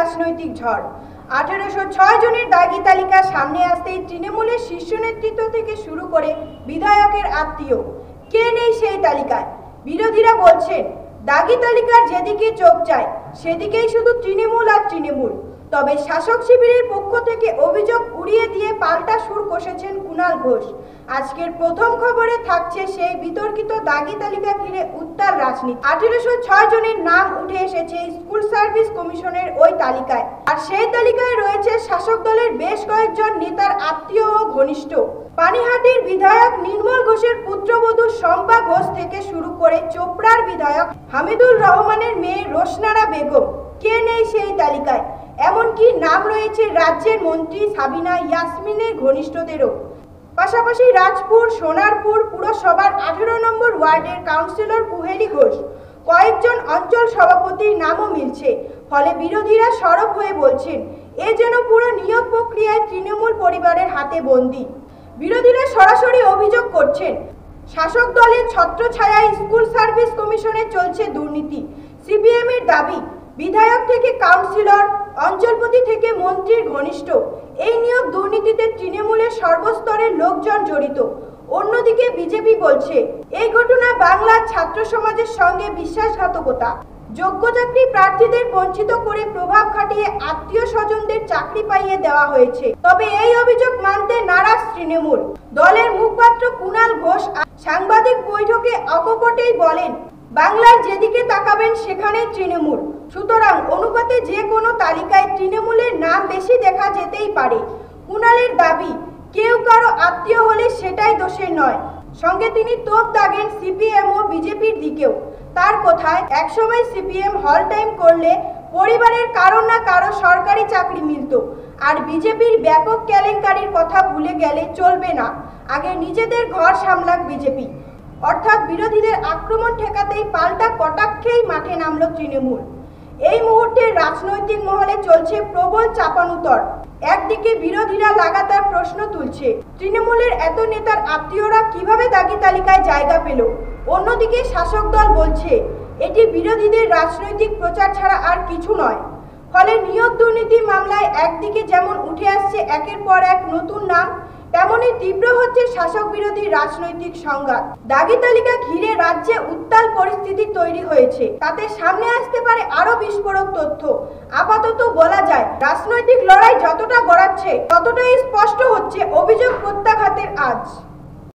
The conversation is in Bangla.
রাজনৈতিক ঝড়। 1806 জনের দাগি তালিকা সামনে আসতেই তৃণমূলের শীর্ষ নেতৃত্ব থেকে শুরু করে বিধায়কের আত্মীয় কে নেই সেই তালিকায়। বিরোধীরা বলছেন দাগি তালিকার যেদিকে চোখ যায় সেদিকেই শুধু তৃণমূল আর তৃণমূল। তবে শাসক শিবিরের পক্ষ থেকে অভিযোগ উড়িয়ে দিয়ে পাল্টা সুর কষেছেন কুণাল ঘোষ। আজকের প্রথম খবরে থাকছে সেই বিতর্কিত দাগি তালিকা ঘিরে উত্তাল রাজনীতি। 1806 জনের নাম উঠে এসেছে স্কুল সার্ভিস কমিশনের ওই তালিকায়, আর সেই তালিকায় রয়েছে শাসক দলের বেশ কয়েকজন নেতার আত্মীয় ও ঘনিষ্ঠ। পানিহাটির বিধায়ক নির্মল ঘোষের পুত্রবধূ শম্পা ঘোষ থেকে শুরু করে চোপড়ার বিধায়ক হামিদুর রহমানের মেয়ে রোশনারা বেগম কে নেই সেই তালিকায়। এমনকি নাম রয়েছে রাজ্যের মন্ত্রী সাবিনা ইয়াসমিনের ঘনিষ্ঠদেরও। পাশাপাশি রাজপুর সোনারপুর পুরসভার 18 নম্বর ওয়ার্ডের কাউন্সিলর কুহেলি ঘোষ, কয়েকজন অঞ্চল সভাপতির নামও মিলছে। ফলে বিরোধীরা সরব হয়ে বলছেন এ যেন পুরো নিয়োগ প্রক্রিয়ায় তৃণমূল পরিবারের হাতে বন্দী। বিরোধীরা সরাসরি অভিযোগ করছেন শাসক দলের ছত্রছায়ায় স্কুল সার্ভিস কমিশনে চলছে দুর্নীতি। সিপিএম এর দাবি বিধায়ক থেকে কাউন্সিলর, অঞ্চলপতি থেকে মন্ত্রীর ঘনিষ্ঠ এই নিয়োগ দুর্নীতিতে তৃণমূলের সর্বস্তরের লোকজন জড়িত। অন্যদিকে বিজেপি বলছে এই ঘটনা বাংলার ছাত্র সমাজের সঙ্গে বিশ্বাসঘাতকতা। যোগ্য চাকরি প্রার্থীদের বঞ্চিত করে প্রভাব খাটিয়ে আত্মীয় স্বজনদের চাকরি পাইয়ে দেওয়া হয়েছে। তবে এই অভিযোগ মানতে নারাজ তৃণমূল। দলের মুখপাত্র কুণাল ঘোষ সাংবাদিক বৈঠকে অকপটেই বলেন বাংলার যেদিকে তাকাবেন সেখানে তৃণমূল, সুতরাং অনুপাতে যে কোনো তালিকায় তৃণমূলের নাম বেশি দেখা যেতেই পারে। কুণালের দাবি কেউ কারো আত্মীয় হলে সেটাই দোষের নয়। সঙ্গে তিনি তোপ দাগেন সিপিএম ও বিজেপির দিকেও। তার কথায় একসময় সিপিএম হল টাইম করলে পরিবারের কারো না কারো সরকারি চাকরি মিলত, আর বিজেপির ব্যাপক কেলেঙ্কারির কথা ভুলে গেলে চলবে না, আগে নিজেদের ঘর সামলাক বিজেপি। অর্থাৎ বিরোধীদের আক্রমণ ঠেকাতেই পাল্টা কটাক্ষেই মাঠে নামল তৃণমূল। এই মুহূর্তে রাজনৈতিক মহলে চলছে প্রবল চাপানুতর। একদিকে বিরোধীরা লাগাতার প্রশ্ন তুলছে তৃণমূলের এত নেতার আত্মীয়রা কিভাবে দাগি তালিকায় জায়গা পেল। অন্যদিকে শাসক দল বলছে এটি বিরোধীদের রাজনৈতিক প্রচার ছাড়া আর কিছু নয়। ফলে নিয়োগ দুর্নীতি মামলায় একদিকে যেমন উঠে আসছে একের পর এক নতুন নাম, তেমনই তীব্র হচ্ছে শাসক বিরোধী রাজনৈতিক সংঘাত। দাগি তালিকা ঘিরে রাজ্যে উত্তাল পরিস্থিতি তৈরি হয়েছে। তাতে সামনে আসতে পারে আরো বিস্ফোরক তথ্য। আপাতত বলা যায় রাজনৈতিক লড়াই যতটা গড়াচ্ছে ততটাই স্পষ্ট হচ্ছে অভিযোগ প্রত্যাঘাতের আঁচ।